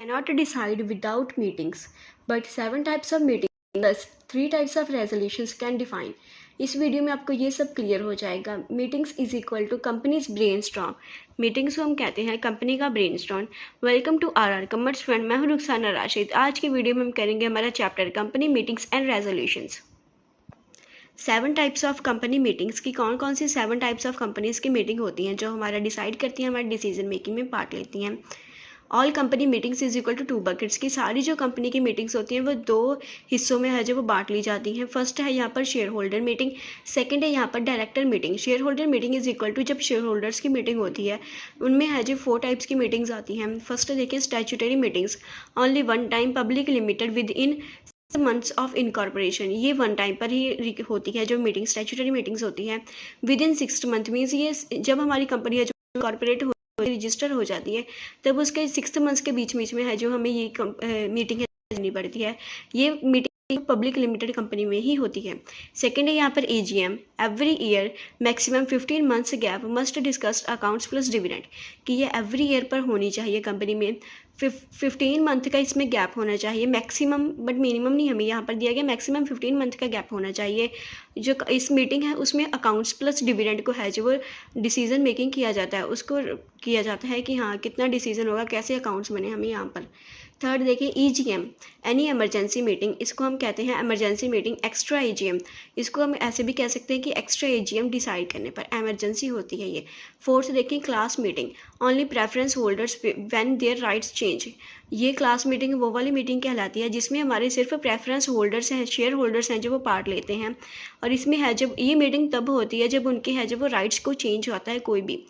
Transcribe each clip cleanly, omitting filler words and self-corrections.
cannot decide without meetings, but 7 types of meetings plus 3 types of resolutions can define. इस video में आपको ये सब क्लियर हो जाएगा. Meetings is equal to company's brainstorm. Meetings को हम कहते हैं कंपनी का brainstorm. Welcome to our commerce friend. मैं हूँ रुखसाना राशिद. आज की वीडियो में हम करेंगे हमारा chapter company meetings and resolutions. 7 types of company meetings की कौन कौन सी 7 टाइप्स ऑफ कंपनीज की मीटिंग होती हैं जो हमारा डिसाइड करती हैं, हमारे डिसीजन मेकिंग में पार्ट लेती हैं. All company meetings is equal to 2 buckets की सारी जो कंपनी की मीटिंग्स होती हैं वो 2 हिस्सों में है जो वो बांट ली जाती हैं. फर्स्ट है यहाँ पर शेयर होल्डर मीटिंग, सेकंड है यहाँ पर director meeting. Shareholder meeting is equal to जब शेयर होल्डर्स की मीटिंग होती है उनमें है जो 4 टाइप्स की मीटिंग्स आती हैं. फर्स्ट देखिए statutory meetings, only one time, public limited, with in months of incorporation. ये 1 टाइम पर ही होती है जो मीटिंग स्टैट्यूटरी मीटिंग्स होती हैं. विद इन 6 मंथ मीन्स ये जब हमारी कंपनी है जो कॉर्पोरेट रजिस्टर हो जाती है तब उसके 6 मंथ्स के बीच में है जो हमें ये मीटिंग करनी पड़ती है. ये मीटिंग पब्लिक लिमिटेड कंपनी में ही होती है. सेकंड है यहाँ पर AGM, every year maximum 15 months gap must discuss accounts plus dividend, कि ये एवरी ईयर पर होनी चाहिए कंपनी में. 15 मंथ का इसमें गैप होना चाहिए मैक्सिमम, बट मिनिमम नहीं हमें यहाँ पर दिया गया. मैक्सिमम 15 मंथ का गैप होना चाहिए. जो इस मीटिंग है उसमें अकाउंट्स प्लस डिविडेंड को है जो वो डिसीजन मेकिंग किया जाता है, उसको किया जाता है कि हाँ कितना डिसीजन होगा, कैसे अकाउंट्स बने हमें यहाँ पर. थर्ड देखिए EGM, एनी इमरजेंसी मीटिंग. इसको हम कहते हैं इमरजेंसी मीटिंग. एक्स्ट्रा AGM, इसको हम ऐसे भी कह सकते हैं कि एक्स्ट्रा AGM डिसाइड करने पर इमरजेंसी होती है ये. फोर्थ देखिए class meeting, only preference holders when their rights change. ये क्लास मीटिंग वो वाली मीटिंग कहलाती है जिसमें हमारे सिर्फ प्रेफरेंस होल्डर्स हैं, शेयर होल्डर्स हैं जो वो पार्ट लेते हैं. और इसमें है जब ये मीटिंग तब होती है जब उनके है जब वो राइट्स को चेंज होता है कोई भी.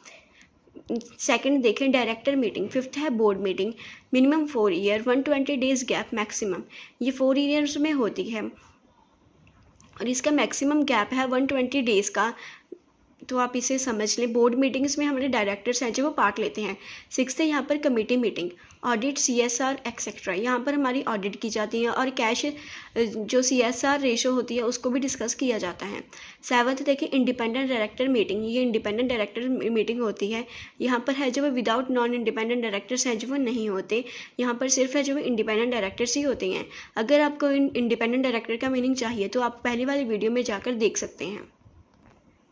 सेकंड देखें डायरेक्टर मीटिंग. फिफ्थ है board meeting, minimum 4 year, 120 days gap maximum. ये 4 ईयर्स में होती है और इसका मैक्सिमम गैप है 120 डेज का, तो आप इसे समझ लें. बोर्ड मीटिंग्स में हमारे डायरेक्टर्स हैं जो वो पार्ट लेते हैं. 6th है यहाँ पर committee meeting, audit, CSR etcetera. यहाँ पर हमारी ऑडिट की जाती है और कैश जो CSR रेशो होती है उसको भी डिस्कस किया जाता है. 7th देखिए इंडिपेंडेंट डायरेक्टर मीटिंग. ये इंडिपेंडेंट डायरेक्टर मीटिंग होती है. यहाँ पर है जो वो विदाउट नॉन इंडिपेंडेंट डायरेक्टर्स हैं जो वो नहीं होते. यहाँ पर सिर्फ है जो वो इंडिपेंडेंट डायरेक्टर्स ही होते हैं. अगर आपको इंडिपेंडेंट डायरेक्टर का मीनिंग चाहिए तो आप पहली वाली वीडियो में जाकर देख सकते हैं.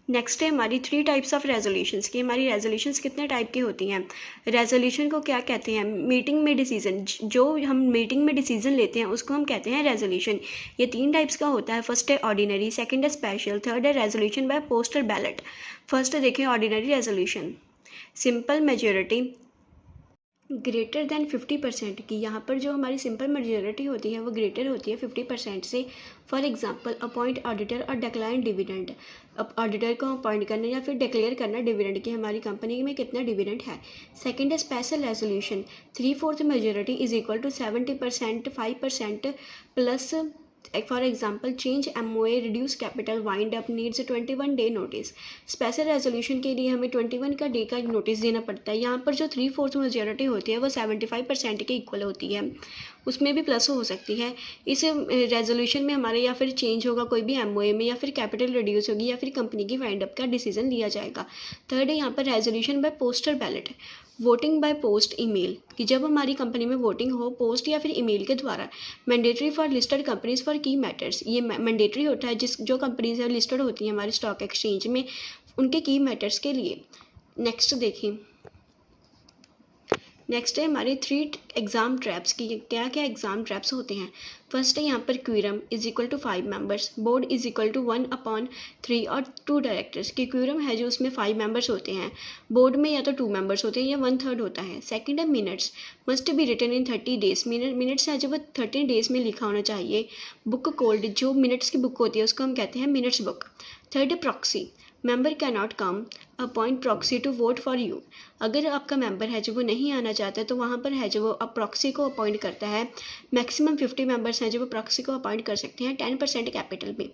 नेक्स्ट है हमारी 3 टाइप्स ऑफ रेजोल्यूशंस की. हमारी रेजोल्यूशंस कितने टाइप की होती हैं. रेजोल्यूशन को क्या कहते हैं, मीटिंग में डिसीजन, जो हम मीटिंग में डिसीजन लेते हैं उसको हम कहते हैं रेजोल्यूशन. ये 3 टाइप्स का होता है. फर्स्ट है ऑर्डिनरी, सेकंड है स्पेशल, थर्ड है resolution by postal ballot. First देखें ordinary resolution. Simple majority greater than 50% की. यहाँ पर जो हमारी सिंपल मेजोरिटी होती है वो ग्रेटर होती है 50% से. फॉर एग्जांपल अपॉइंट ऑडिटर और डिक्लाइन डिविडेंड. अब ऑडिटर को अपॉइंट करना या फिर डिक्लेयर करना डिविडेंड की हमारी कंपनी में कितना डिविडेंड है. सेकंड है special resolution. 3/4 majority is equal to 70%, 5% plus. For example change MOA, reduce capital, wind up, needs 21 day notice. Special resolution के लिए हमें 21 का डे का नोटिस देना पड़ता है. यहाँ पर जो 3/4 मेजोरिटी होती है वो 75% के इक्वल होती है, उसमें भी प्लस हो सकती है. इस रेजोल्यूशन में हमारे या फिर चेंज होगा कोई भी MOA में, या फिर कैपिटल रिड्यूस होगी, या फिर कंपनी की वाइंड अप का डिसीजन लिया जाएगा. थर्ड है यहाँ पर resolution by postal ballot, voting by post email, कि जब हमारी कंपनी में वोटिंग हो पोस्ट या फिर ईमेल के द्वारा. Mandatory for listed companies for की मैटर्स. ये मैंडेटरी होता है जो कंपनीज लिस्टेड होती हैं हमारे स्टॉक एक्सचेंज में उनके की मैटर्स के लिए. नेक्स्ट देखिए, नेक्स्ट है हमारे 3 एग्जाम ट्रैप्स की. क्या क्या एग्जाम ट्रैप्स होते हैं. फर्स्ट है यहाँ पर quorum is equal to 5 members, board is equal to 1/3 और 2 डायरेक्टर्स. की क्यूरम है जो उसमें 5 मेंबर्स होते हैं, बोर्ड में या तो 2 मेंबर्स होते हैं या 1/3 होता है. सेकंड है minutes, must be written in 30 days. Minutes है जो वो 30 डेज में लिखा होना चाहिए. बुक कोल्ड, जो मिनट्स की बुक होती है उसको हम कहते हैं मिनट्स बुक. थर्ड है proxy, member can not come, appoint proxy to vote for you. अगर आपका मेंबर है जो वो नहीं आना चाहता है तो वहाँ पर है जो वो प्रॉक्सी को अपॉइंट करता है. मैक्सिमम 50 मेंबर्स हैं जो वो प्रॉक्सी को अपॉइंट कर सकते हैं 10% कैपिटल में.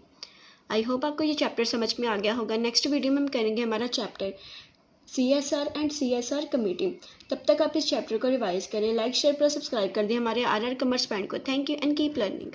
आई होप आपको ये चैप्टर समझ में आ गया होगा. नेक्स्ट वीडियो में हम करेंगे हमारा chapter CSR and CSR committee. तब तक आप इस चैप्टर को रिवाइज करें. लाइक शेयर प्लस सब्सक्राइब कर दें हमारे RR कॉमर्स फ्रेंड को. Thank you and keep learning.